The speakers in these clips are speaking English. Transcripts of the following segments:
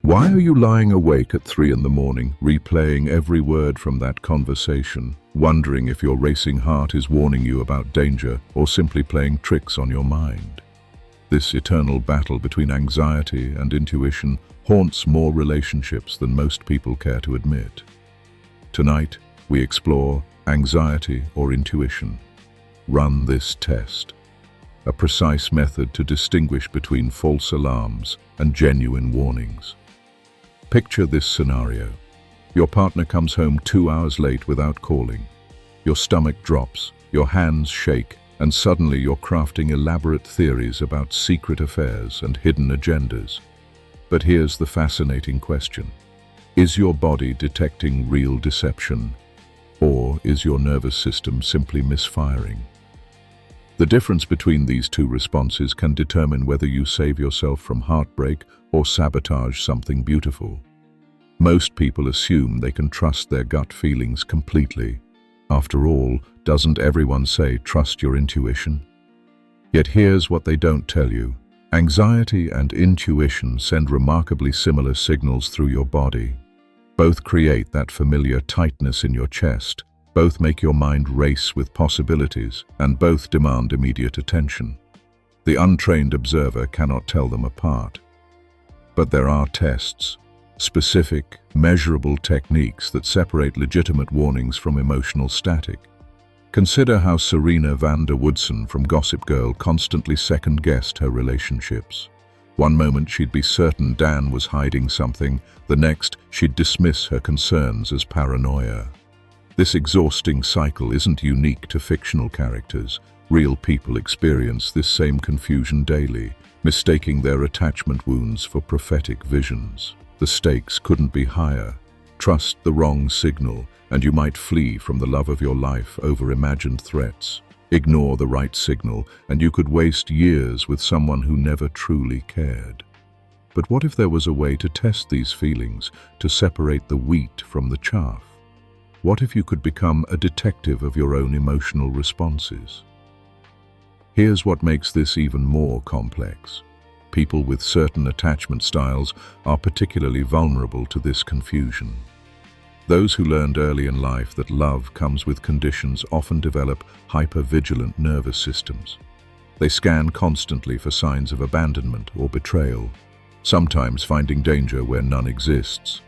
Why are you lying awake at 3 in the morning, replaying every word from that conversation, wondering if your racing heart is warning you about danger or simply playing tricks on your mind? This eternal battle between anxiety and intuition haunts more relationships than most people care to admit. Tonight, we explore anxiety or intuition. Run this test. A precise method to distinguish between false alarms and genuine warnings. Picture this scenario. Your partner comes home 2 hours late without calling. Your stomach drops, your hands shake, and suddenly you're crafting elaborate theories about secret affairs and hidden agendas. But here's the fascinating question. Is your body detecting real deception? Or is your nervous system simply misfiring? The difference between these two responses can determine whether you save yourself from heartbreak or sabotage something beautiful. Most people assume they can trust their gut feelings completely. After all, doesn't everyone say trust your intuition? Yet here's what they don't tell you. Anxiety and intuition send remarkably similar signals through your body. Both create that familiar tightness in your chest. Both make your mind race with possibilities, and both demand immediate attention. The untrained observer cannot tell them apart. But there are tests, specific, measurable techniques that separate legitimate warnings from emotional static. Consider how Serena van der Woodsen from Gossip Girl constantly second-guessed her relationships. One moment she'd be certain Dan was hiding something, the next she'd dismiss her concerns as paranoia. This exhausting cycle isn't unique to fictional characters. Real people experience this same confusion daily, mistaking their attachment wounds for prophetic visions. The stakes couldn't be higher. Trust the wrong signal, and you might flee from the love of your life over imagined threats. Ignore the right signal, and you could waste years with someone who never truly cared. But what if there was a way to test these feelings, to separate the wheat from the chaff? What if you could become a detective of your own emotional responses? Here's what makes this even more complex. People with certain attachment styles are particularly vulnerable to this confusion. Those who learned early in life that love comes with conditions often develop hyper-vigilant nervous systems. They scan constantly for signs of abandonment or betrayal, sometimes finding danger where none exists.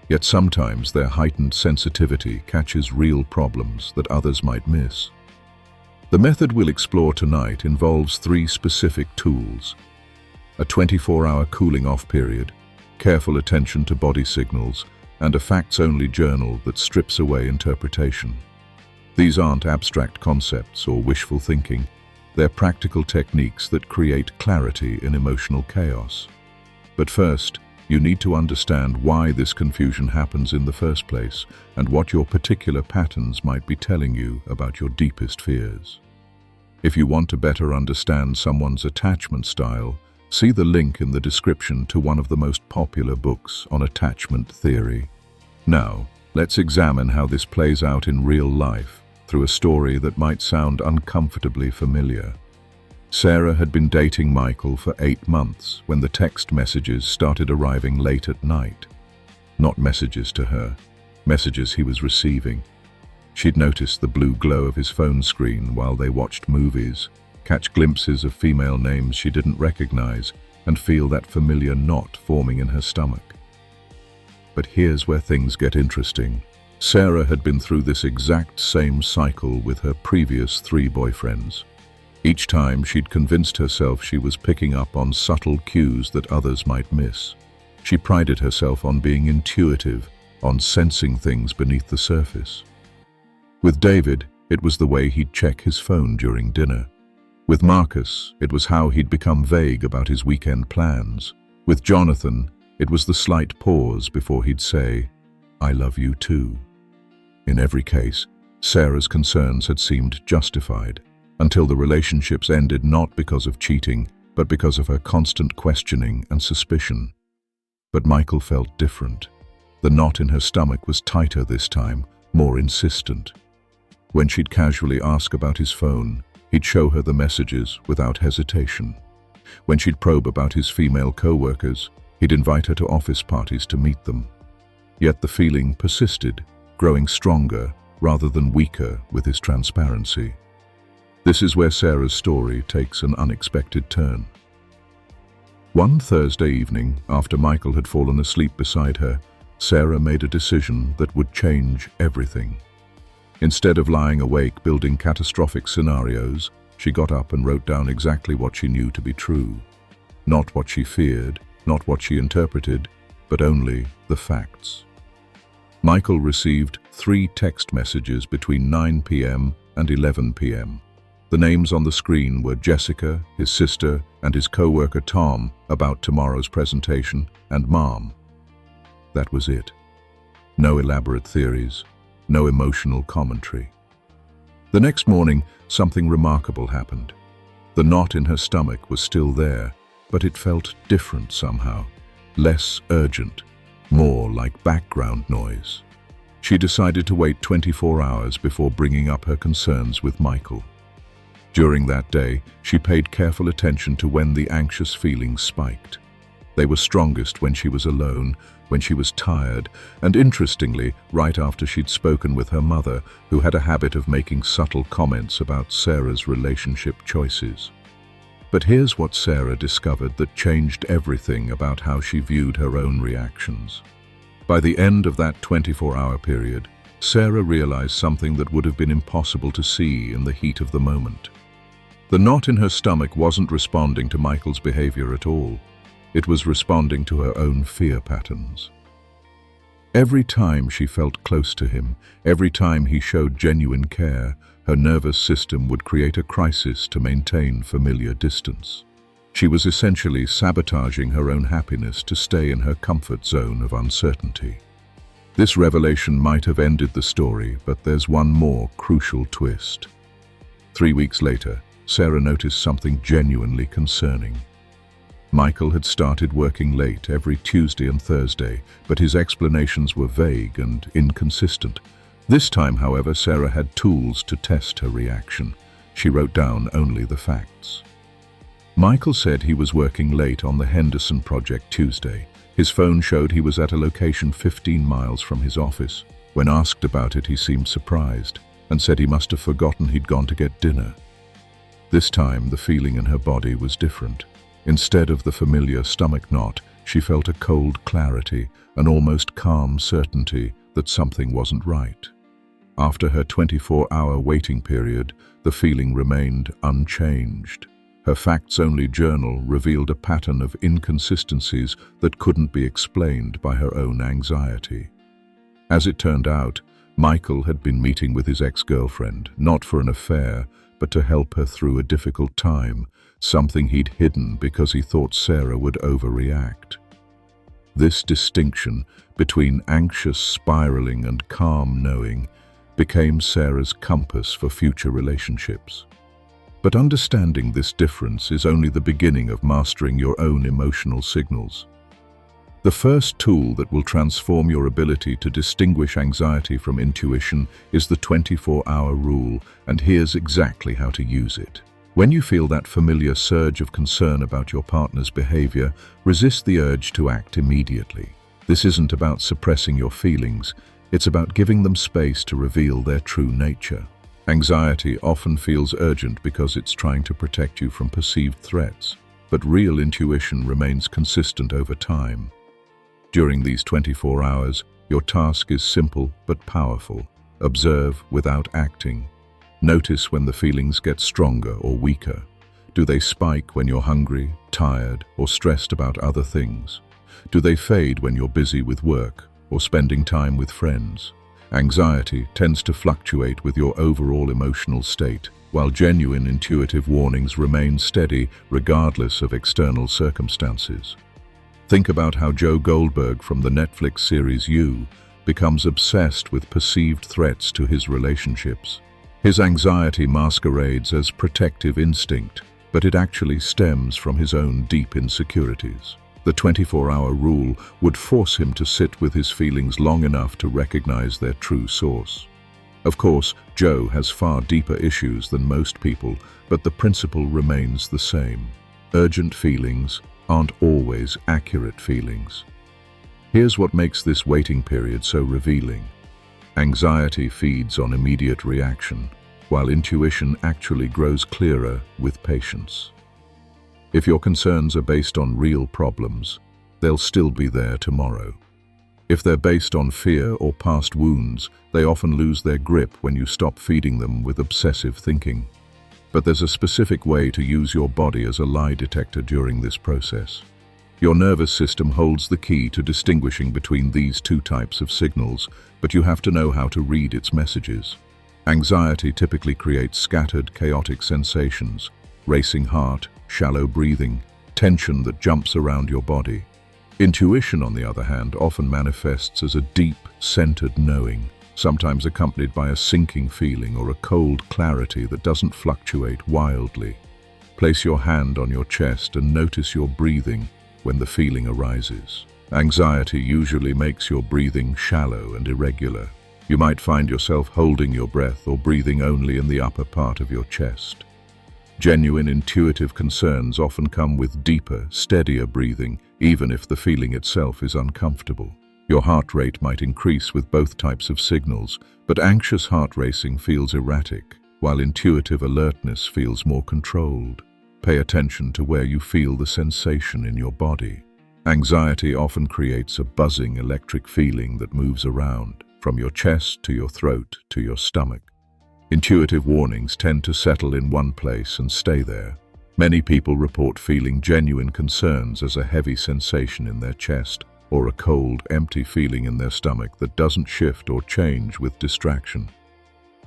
Yet sometimes their heightened sensitivity catches real problems that others might miss. The method we'll explore tonight involves 3 specific tools: a 24-hour cooling-off period, careful attention to body signals, and a facts-only journal that strips away interpretation. These aren't abstract concepts or wishful thinking. They're practical techniques that create clarity in emotional chaos. But first, you need to understand why this confusion happens in the first place and what your particular patterns might be telling you about your deepest fears. If you want to better understand someone's attachment style, see the link in the description to one of the most popular books on attachment theory. Now, let's examine how this plays out in real life through a story that might sound uncomfortably familiar. Sarah had been dating Michael for 8 months when the text messages started arriving late at night. Not messages to her, messages he was receiving. She'd noticed the blue glow of his phone screen while they watched movies, catch glimpses of female names she didn't recognize, and feel that familiar knot forming in her stomach. But here's where things get interesting. Sarah had been through this exact same cycle with her previous 3 boyfriends. Each time she'd convinced herself she was picking up on subtle cues that others might miss. She prided herself on being intuitive, on sensing things beneath the surface. With David, it was the way he'd check his phone during dinner. With Marcus, it was how he'd become vague about his weekend plans. With Jonathan, it was the slight pause before he'd say, "I love you too." In every case, Sarah's concerns had seemed justified, until the relationships ended not because of cheating, but because of her constant questioning and suspicion. But Michael felt different. The knot in her stomach was tighter this time, more insistent. When she'd casually ask about his phone, he'd show her the messages without hesitation. When she'd probe about his female co-workers, He'd invite her to office parties to meet them. Yet the feeling persisted, growing stronger rather than weaker with his transparency. This is where Sarah's story takes an unexpected turn. One Thursday evening, after Michael had fallen asleep beside her, Sarah made a decision that would change everything. Instead of lying awake building catastrophic scenarios, she got up and wrote down exactly what she knew to be true. Not what she feared, not what she interpreted, but only the facts. Michael received 3 text messages between 9 p.m. and 11 p.m. The names on the screen were Jessica, his sister, and his co-worker Tom about tomorrow's presentation, and Mom. That was it. No elaborate theories, no emotional commentary. The next morning, something remarkable happened. The knot in her stomach was still there, but it felt different somehow, less urgent, more like background noise. She decided to wait 24 hours before bringing up her concerns with Michael. During that day, she paid careful attention to when the anxious feelings spiked. They were strongest when she was alone, when she was tired, and interestingly, right after she'd spoken with her mother, who had a habit of making subtle comments about Sarah's relationship choices. But here's what Sarah discovered that changed everything about how she viewed her own reactions. By the end of that 24-hour period, Sarah realized something that would have been impossible to see in the heat of the moment. The knot in her stomach wasn't responding to Michael's behavior at all. It was responding to her own fear patterns. Every time she felt close to him, every time he showed genuine care, her nervous system would create a crisis to maintain familiar distance. She was essentially sabotaging her own happiness to stay in her comfort zone of uncertainty. This revelation might have ended the story, but there's one more crucial twist. 3 weeks later, Sarah noticed something genuinely concerning. Michael had started working late every Tuesday and Thursday, but his explanations were vague and inconsistent. This time, however, Sarah had tools to test her reaction. She wrote down only the facts. Michael said he was working late on the Henderson project Tuesday. His phone showed he was at a location 15 miles from his office. When asked about it, he seemed surprised and said he must have forgotten he'd gone to get dinner. This time, the feeling in her body was different. Instead of the familiar stomach knot, she felt a cold clarity, an almost calm certainty that something wasn't right. After her 24-hour waiting period, the feeling remained unchanged. Her facts-only journal revealed a pattern of inconsistencies that couldn't be explained by her own anxiety. As it turned out, Michael had been meeting with his ex-girlfriend, not for an affair, but to help her through a difficult time, something he'd hidden because he thought Sarah would overreact. This distinction between anxious spiraling and calm knowing became Sarah's compass for future relationships. But understanding this difference is only the beginning of mastering your own emotional signals. The first tool that will transform your ability to distinguish anxiety from intuition is the 24-hour rule, and here's exactly how to use it. When you feel that familiar surge of concern about your partner's behavior, resist the urge to act immediately. This isn't about suppressing your feelings, it's about giving them space to reveal their true nature. Anxiety often feels urgent because it's trying to protect you from perceived threats, but real intuition remains consistent over time. During these 24 hours, your task is simple but powerful. Observe without acting. Notice when the feelings get stronger or weaker. Do they spike when you're hungry, tired, or stressed about other things? Do they fade when you're busy with work or spending time with friends? Anxiety tends to fluctuate with your overall emotional state, while genuine intuitive warnings remain steady regardless of external circumstances. Think about how Joe Goldberg from the Netflix series You becomes obsessed with perceived threats to his relationships. His anxiety masquerades as protective instinct, but it actually stems from his own deep insecurities. The 24-hour rule would force him to sit with his feelings long enough to recognize their true source. Of course, Joe has far deeper issues than most people, but the principle remains the same. Urgent feelings, aren't always accurate feelings. Here's what makes this waiting period so revealing. Anxiety feeds on immediate reaction, while intuition actually grows clearer with patience. If your concerns are based on real problems, they'll still be there tomorrow. If they're based on fear or past wounds, they often lose their grip when you stop feeding them with obsessive thinking. But there's a specific way to use your body as a lie detector during this process. Your nervous system holds the key to distinguishing between these two types of signals, but you have to know how to read its messages. Anxiety typically creates scattered, chaotic sensations, racing heart, shallow breathing, tension that jumps around your body. Intuition, on the other hand, often manifests as a deep, centered knowing, sometimes accompanied by a sinking feeling or a cold clarity that doesn't fluctuate wildly. Place your hand on your chest and notice your breathing when the feeling arises. Anxiety usually makes your breathing shallow and irregular. You might find yourself holding your breath or breathing only in the upper part of your chest. Genuine intuitive concerns often come with deeper, steadier breathing, even if the feeling itself is uncomfortable. Your heart rate might increase with both types of signals, but anxious heart racing feels erratic, while intuitive alertness feels more controlled. Pay attention to where you feel the sensation in your body. Anxiety often creates a buzzing electric feeling that moves around, from your chest to your throat to your stomach. Intuitive warnings tend to settle in one place and stay there. Many people report feeling genuine concerns as a heavy sensation in their chest or a cold, empty feeling in their stomach that doesn't shift or change with distraction.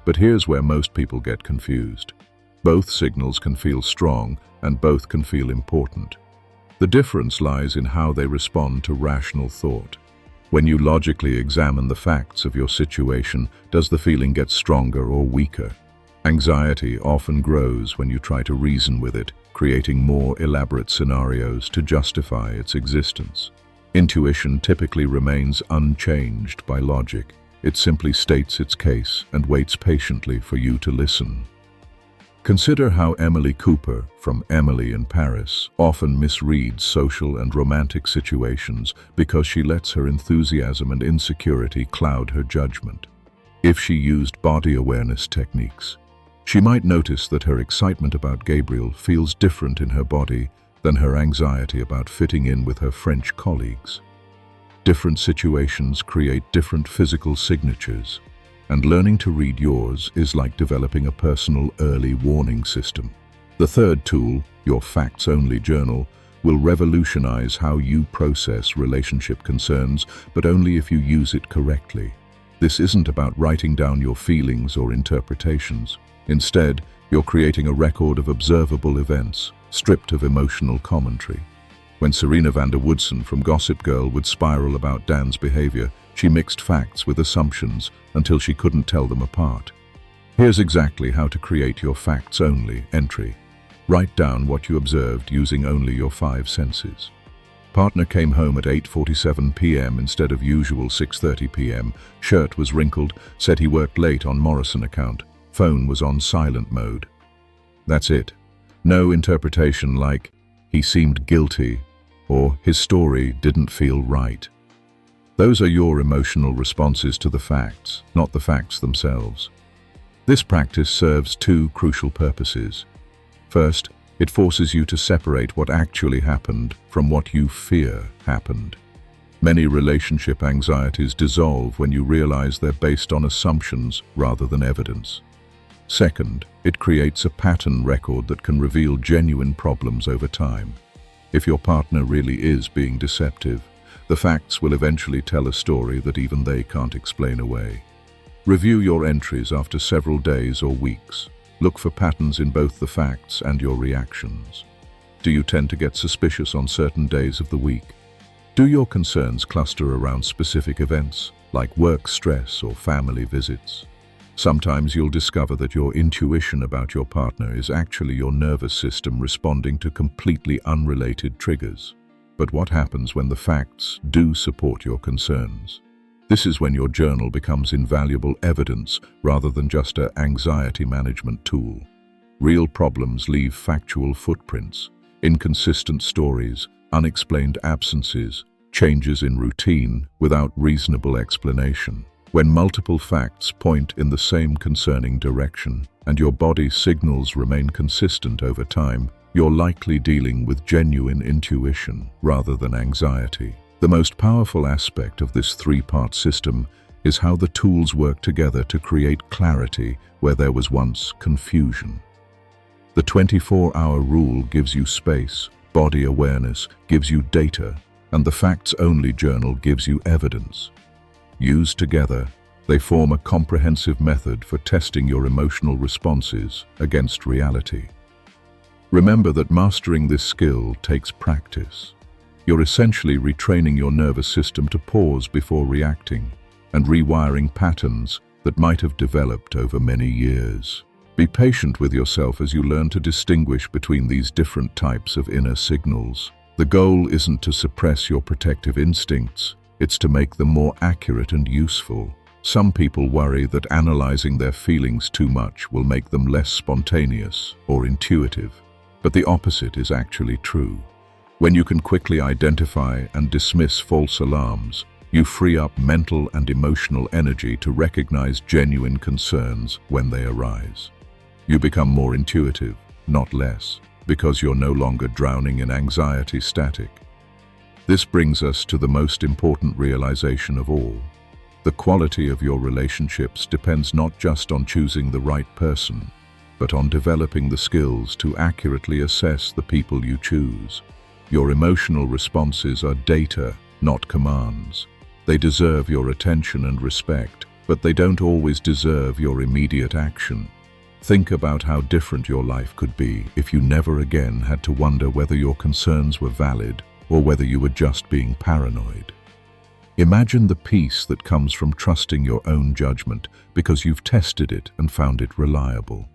But here's where most people get confused. Both signals can feel strong and both can feel important. The difference lies in how they respond to rational thought. When you logically examine the facts of your situation, does the feeling get stronger or weaker? Anxiety often grows when you try to reason with it, creating more elaborate scenarios to justify its existence. Intuition typically remains unchanged by logic. It simply states its case and waits patiently for you to listen. Consider how Emily Cooper, from Emily in Paris, often misreads social and romantic situations because she lets her enthusiasm and insecurity cloud her judgment. If she used body awareness techniques, she might notice that her excitement about Gabriel feels different in her body than her anxiety about fitting in with her French colleagues. Different situations create different physical signatures, and learning to read yours is like developing a personal early warning system. The third tool, your facts-only journal, will revolutionize how you process relationship concerns, but only if you use it correctly. This isn't about writing down your feelings or interpretations. Instead, you're creating a record of observable events, stripped of emotional commentary. When Serena van der Woodsen from Gossip Girl would spiral about Dan's behavior, she mixed facts with assumptions until she couldn't tell them apart. Here's exactly how to create your facts-only entry. Write down what you observed using only your 5 senses. Partner came home at 8:47 p.m. instead of usual 6:30 p.m. Shirt was wrinkled, said he worked late on Morrison account. Phone was on silent mode. That's it. No interpretation like, he seemed guilty, or his story didn't feel right. Those are your emotional responses to the facts, not the facts themselves. This practice serves 2 crucial purposes. First, it forces you to separate what actually happened from what you fear happened. Many relationship anxieties dissolve when you realize they're based on assumptions rather than evidence. Second, it creates a pattern record that can reveal genuine problems over time. If your partner really is being deceptive, the facts will eventually tell a story that even they can't explain away. Review your entries after several days or weeks. Look for patterns in both the facts and your reactions. Do you tend to get suspicious on certain days of the week? Do your concerns cluster around specific events, like work stress or family visits? Sometimes you'll discover that your intuition about your partner is actually your nervous system responding to completely unrelated triggers. But what happens when the facts do support your concerns? This is when your journal becomes invaluable evidence rather than just an anxiety management tool. Real problems leave factual footprints, inconsistent stories, unexplained absences, changes in routine without reasonable explanation. When multiple facts point in the same concerning direction and your body's signals remain consistent over time, you're likely dealing with genuine intuition rather than anxiety. The most powerful aspect of this three-part system is how the tools work together to create clarity where there was once confusion. The 24-hour rule gives you space, body awareness gives you data, and the facts-only journal gives you evidence. Used together, they form a comprehensive method for testing your emotional responses against reality. Remember that mastering this skill takes practice. You're essentially retraining your nervous system to pause before reacting and rewiring patterns that might have developed over many years. Be patient with yourself as you learn to distinguish between these different types of inner signals. The goal isn't to suppress your protective instincts, it's to make them more accurate and useful. Some people worry that analyzing their feelings too much will make them less spontaneous or intuitive, but the opposite is actually true. When you can quickly identify and dismiss false alarms, you free up mental and emotional energy to recognize genuine concerns when they arise. You become more intuitive, not less, because you're no longer drowning in anxiety static. This brings us to the most important realization of all. The quality of your relationships depends not just on choosing the right person, but on developing the skills to accurately assess the people you choose. Your emotional responses are data, not commands. They deserve your attention and respect, but they don't always deserve your immediate action. Think about how different your life could be if you never again had to wonder whether your concerns were valid or whether you were just being paranoid. Imagine the peace that comes from trusting your own judgment because you've tested it and found it reliable.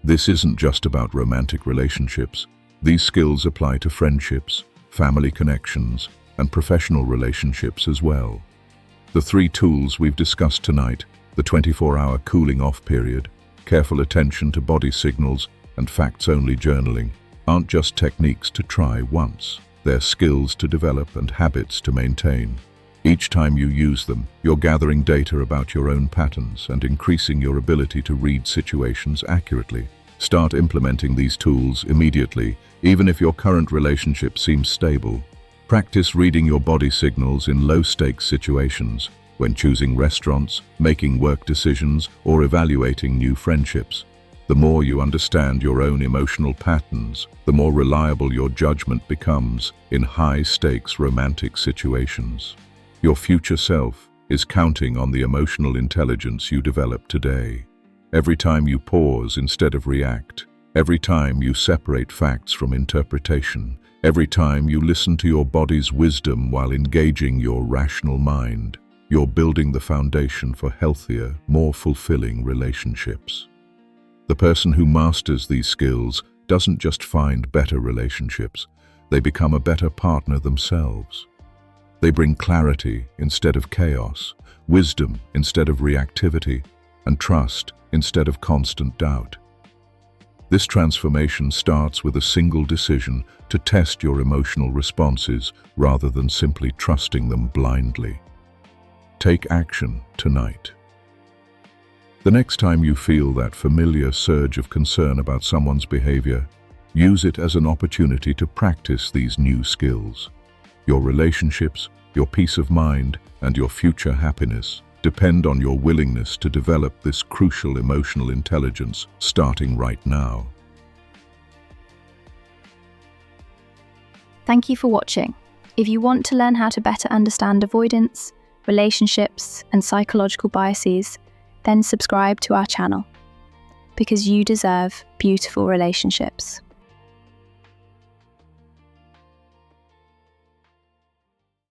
This isn't just about romantic relationships. These skills apply to friendships, family connections, and professional relationships as well. The three tools we've discussed tonight, the 24-hour cooling off period, careful attention to body signals, and facts-only journaling, aren't just techniques to try once. They're skills to develop and habits to maintain. Each time you use them, you're gathering data about your own patterns and increasing your ability to read situations accurately. Start implementing these tools immediately, even if your current relationship seems stable. Practice reading your body signals in low-stakes situations, when choosing restaurants, making work decisions, or evaluating new friendships. The more you understand your own emotional patterns, the more reliable your judgment becomes in high-stakes romantic situations. Your future self is counting on the emotional intelligence you develop today. Every time you pause instead of react, every time you separate facts from interpretation, every time you listen to your body's wisdom while engaging your rational mind, you're building the foundation for healthier, more fulfilling relationships. The person who masters these skills doesn't just find better relationships, they become a better partner themselves. They bring clarity instead of chaos, wisdom instead of reactivity, and trust instead of constant doubt. This transformation starts with a single decision to test your emotional responses rather than simply trusting them blindly. Take action tonight. The next time you feel that familiar surge of concern about someone's behavior, use it as an opportunity to practice these new skills. Your relationships, your peace of mind, and your future happiness depend on your willingness to develop this crucial emotional intelligence starting right now. Thank you for watching. If you want to learn how to better understand avoidance, relationships, and psychological biases, then subscribe to our channel, because you deserve beautiful relationships.